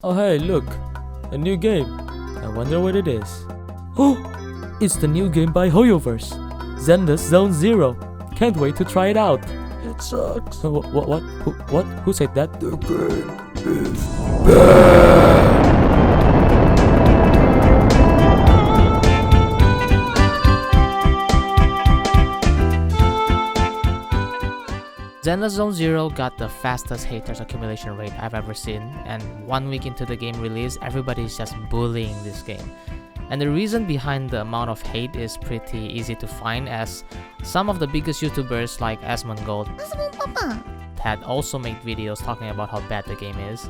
Oh hey, look! A new game. I wonder what it is. Oh! It's the new game by Hoyoverse. Zenless Zone Zero. Can't wait to try it out. It sucks. What? What? Who said that? The game is bad. Zenless Zone Zero got the fastest haters accumulation rate I've ever seen, and 1 week into the game release, everybody's just bullying this game. And the reason behind the amount of hate is pretty easy to find, as some of the biggest YouTubers like Asmongold had also made videos talking about how bad the game is.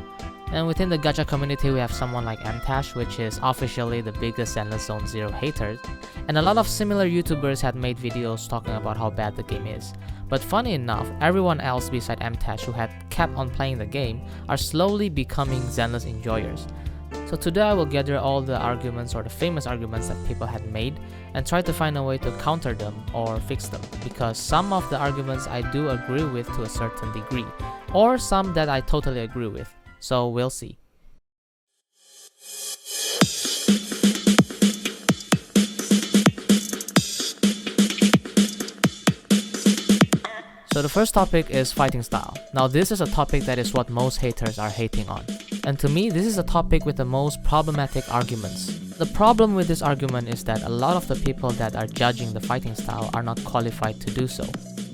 And within the gacha community, we have someone like Mtash, which is officially the biggest Zenless Zone Zero haters. And a lot of similar YouTubers had made videos talking about how bad the game is. But funny enough, everyone else beside Mtash who had kept on playing the game are slowly becoming Zenless enjoyers. So today I will gather all the arguments or the famous arguments that people had made and try to find a way to counter them or fix them, because some of the arguments I do agree with to a certain degree, or some that I totally agree with. So we'll see. So the first topic is fighting style. Now this is a topic that is what most haters are hating on. And to me, this is a topic with the most problematic arguments. The problem with this argument is that a lot of the people that are judging the fighting style are not qualified to do so.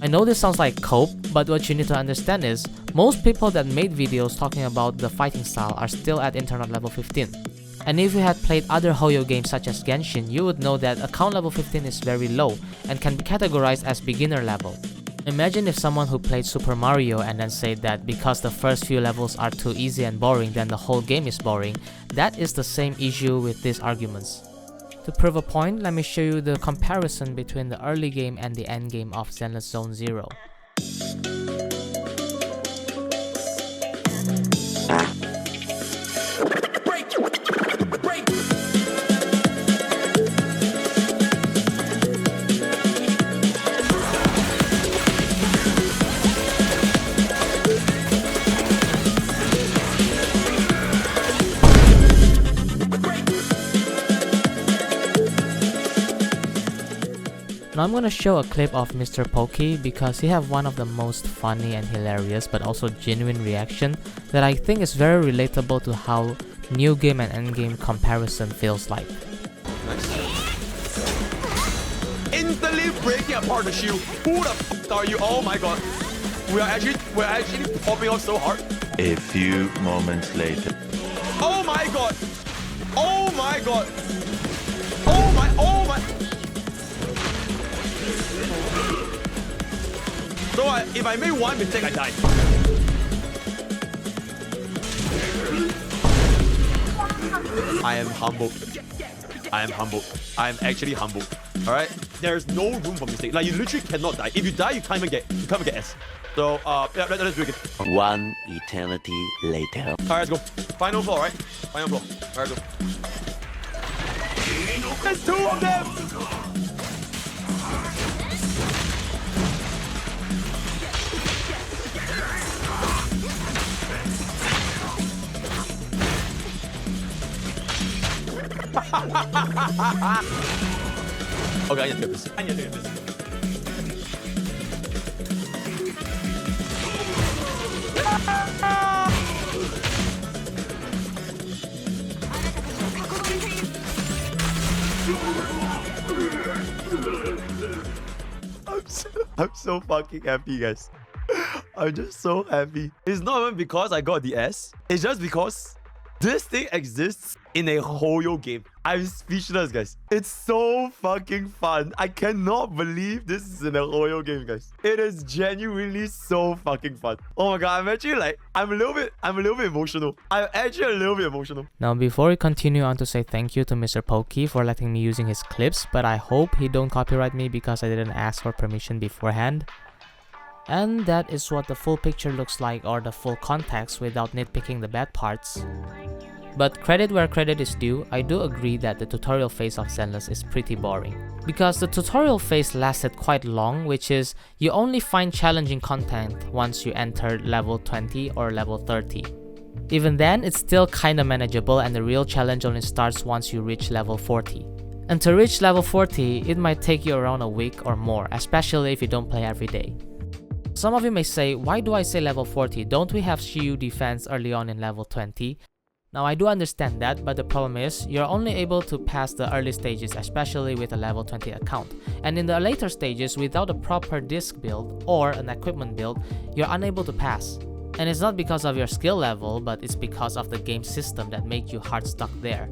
I know this sounds like cope, but what you need to understand is, most people that made videos talking about the fighting style are still at internet level 15. And if you had played other Hoyo games such as Genshin, you would know that account level 15 is very low and can be categorized as beginner level. Imagine if someone who played Super Mario and then said that because the first few levels are too easy and boring, then the whole game is boring. That is the same issue with these arguments. To prove a point, let me show you the comparison between the early game and the end game of Zenless Zone Zero. Now I'm gonna show a clip of Mr. Pokey because he have one of the most funny and hilarious but also genuine reaction that I think is very relatable to how new game and end game comparison feels like. Nice. Instantly breaking apart the shield. Who the f are you? Oh my god. We're actually popping off so hard. A few moments later. Oh my god. Oh my god. Oh my. So if I make one mistake, I die. I am humbled. I am humbled. I am actually humbled. Alright? There's no room for mistake. Like, you literally cannot die. If you die, you can't even get S. So yeah, let's do it. One eternity later. Alright, let's go. Final floor, right? Final floor. Alright, go. There's two of them! Okay, I need to get this. I'm so fucking happy, guys. I'm just so happy. It's not even because I got the S. It's just because this thing exists in a Hoyo game. I'm speechless, guys. It's so fucking fun. I cannot believe this is in a Hoyo game, guys. It is genuinely so fucking fun. Oh my god, I'm actually like, I'm a little bit emotional. I'm actually a little bit emotional. Now before we continue, I want to say thank you to Mr. Pokey for letting me using his clips, but I hope he don't copyright me because I didn't ask for permission beforehand. And that is what the full picture looks like, or the full context, without nitpicking the bad parts. But credit where credit is due, I do agree that the tutorial phase of Zenless is pretty boring. because the tutorial phase lasted quite long, which is you only find challenging content once you enter level 20 or level 30. Even then, it's still kinda manageable and the real challenge only starts once you reach level 40. And to reach level 40, it might take you around a week or more, especially if you don't play every day. Some of you may say, why do I say level 40? Don't we have shield defense early on in level 20? Now I do understand that, but the problem is, you're only able to pass the early stages, especially with a level 20 account. And in the later stages, without a proper disc build or an equipment build, you're unable to pass. And it's not because of your skill level, but it's because of the game system that make you hard stuck there.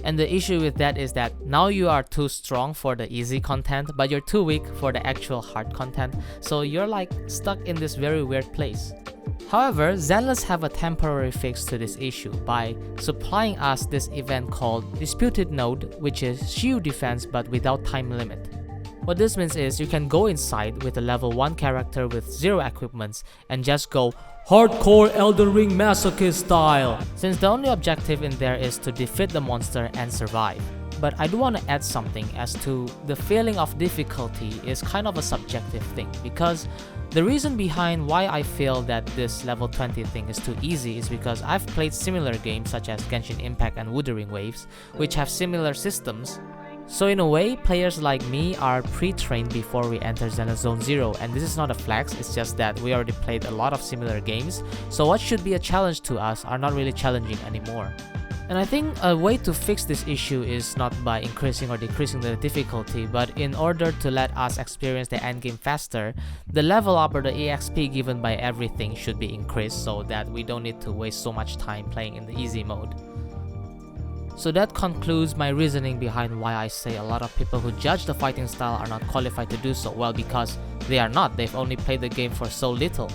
And the issue with that is that now you are too strong for the easy content, but you're too weak for the actual hard content, so you're like stuck in this very weird place. However, Zenless have a temporary fix to this issue by supplying us this event called Disputed Node, which is shield defense but without time limit. What this means is you can go inside with a level 1 character with 0 equipments and just go hardcore Elden Ring masochist style, since the only objective in there is to defeat the monster and survive. But I do want to add something as to the feeling of difficulty is kind of a subjective thing, because the reason behind why I feel that this level 20 thing is too easy is because I've played similar games such as Genshin Impact and Wuthering Waves, which have similar systems. So in a way, players like me are pre-trained before we enter Zenless Zone Zero, and this is not a flex, it's just that we already played a lot of similar games, so what should be a challenge to us are not really challenging anymore. And I think a way to fix this issue is not by increasing or decreasing the difficulty, but in order to let us experience the endgame faster, the level up or the EXP given by everything should be increased so that we don't need to waste so much time playing in the easy mode. So that concludes my reasoning behind why I say a lot of people who judge the fighting style are not qualified to do so. Well, because they are not, they've only played the game for so little.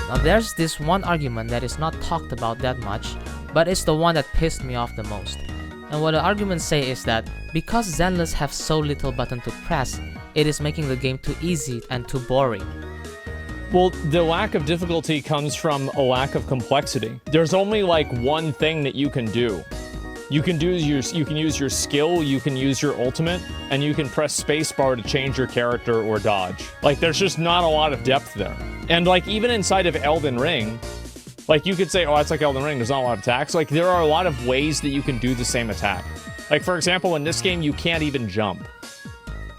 Now there's this one argument that is not talked about that much, but it's the one that pissed me off the most. And what the arguments say is that because Zenless have so little button to press, it is making the game too easy and too boring. Well, the lack of difficulty comes from a lack of complexity. There's only like one thing that you can do. You can use your skill, you can use your ultimate, and you can press spacebar to change your character or dodge. Like, there's just not a lot of depth there. And like, even inside of Elden Ring, like you could say, oh, it's like Elden Ring, there's not a lot of attacks. Like, there are a lot of ways that you can do the same attack. Like, for example, in this game, you can't even jump.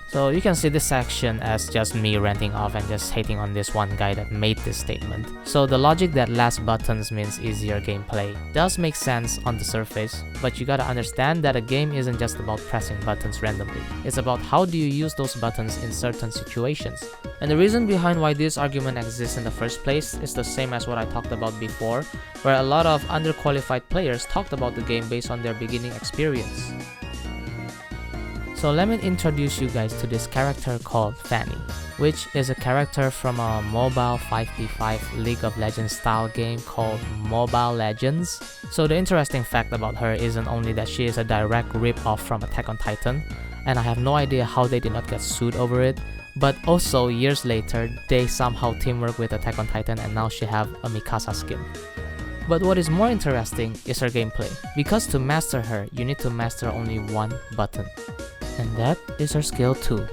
So you can see this section as just me ranting off and just hating on this one guy that made this statement. So the logic that less buttons means easier gameplay does make sense on the surface, but you gotta understand that a game isn't just about pressing buttons randomly. It's about how do you use those buttons in certain situations. And the reason behind why this argument exists in the first place is the same as what I talked about before, where a lot of underqualified players talked about the game based on their beginning experience. So let me introduce you guys to this character called Fanny, which is a character from a mobile 5v5 League of Legends style game called Mobile Legends. So the interesting fact about her isn't only that she is a direct rip-off from Attack on Titan, and I have no idea how they did not get sued over it, but also years later they somehow teamwork with Attack on Titan and now she have a Mikasa skin. But what is more interesting is her gameplay, because to master her, you need to master only one button. And that is her skill 2.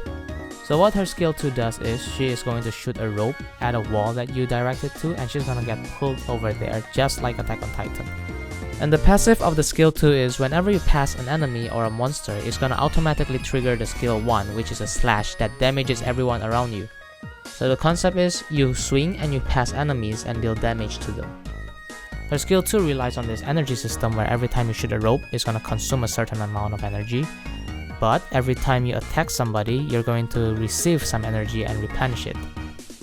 So what her skill 2 does is she is going to shoot a rope at a wall that you direct it to, and she's gonna get pulled over there just like Attack on Titan. And the passive of the skill 2 is whenever you pass an enemy or a monster, it's gonna automatically trigger the skill 1, which is a slash that damages everyone around you. So the concept is you swing and you pass enemies and deal damage to them. Her skill 2 relies on this energy system where every time you shoot a rope, it's gonna consume a certain amount of energy. But every time you attack somebody, you're going to receive some energy and replenish it.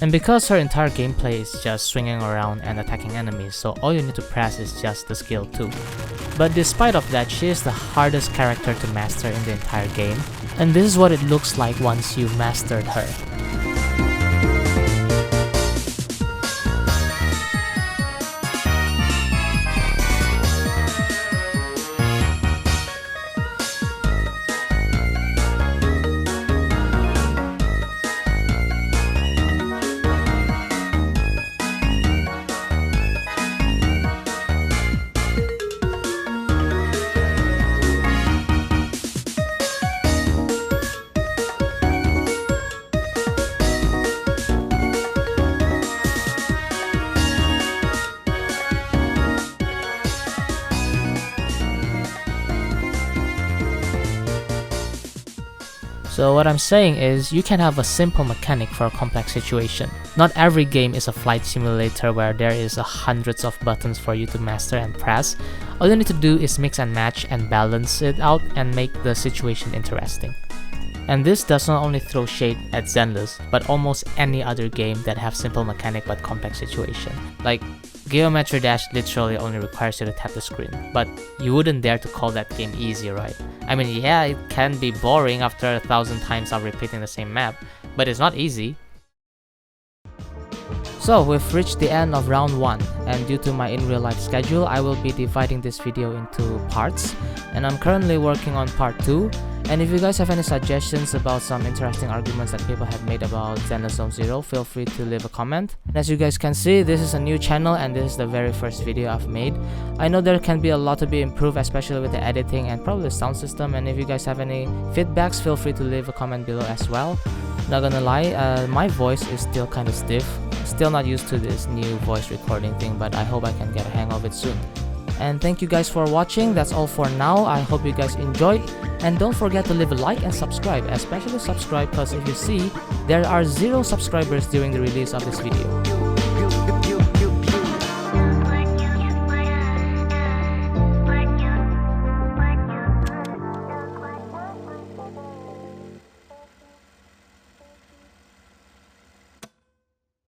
And because her entire gameplay is just swinging around and attacking enemies, so all you need to press is just the skill 2. But despite of that, she is the hardest character to master in the entire game, and this is what it looks like once you've mastered her. So what I'm saying is, you can have a simple mechanic for a complex situation. Not every game is a flight simulator where there is hundreds of buttons for you to master and press. All you need to do is mix and match and balance it out and make the situation interesting. And this does not only throw shade at Zenless, but almost any other game that have simple mechanic but complex situation. Like, Geometry Dash literally only requires you to tap the screen, but you wouldn't dare to call that game easy, right? I mean, yeah, it can be boring after 1,000 times of repeating the same map, but it's not easy. So we've reached the end of round 1, and due to my in real life schedule, I will be dividing this video into parts, and I'm currently working on part 2. And if you guys have any suggestions about some interesting arguments that people have made about Zenless Zone Zero, feel free to leave a comment. And as you guys can see, this is a new channel and this is the very first video I've made. I know there can be a lot to be improved, especially with the editing and probably the sound system, and if you guys have any feedbacks, feel free to leave a comment below as well. Not gonna lie, my voice is still kind of stiff. Still not used to this new voice recording thing, but I hope I can get a hang of it soon. And thank you guys for watching. That's all for now. I hope you guys enjoyed, and don't forget to leave a like and subscribe, especially subscribe, because if you see, there are 0 subscribers during the release of this video.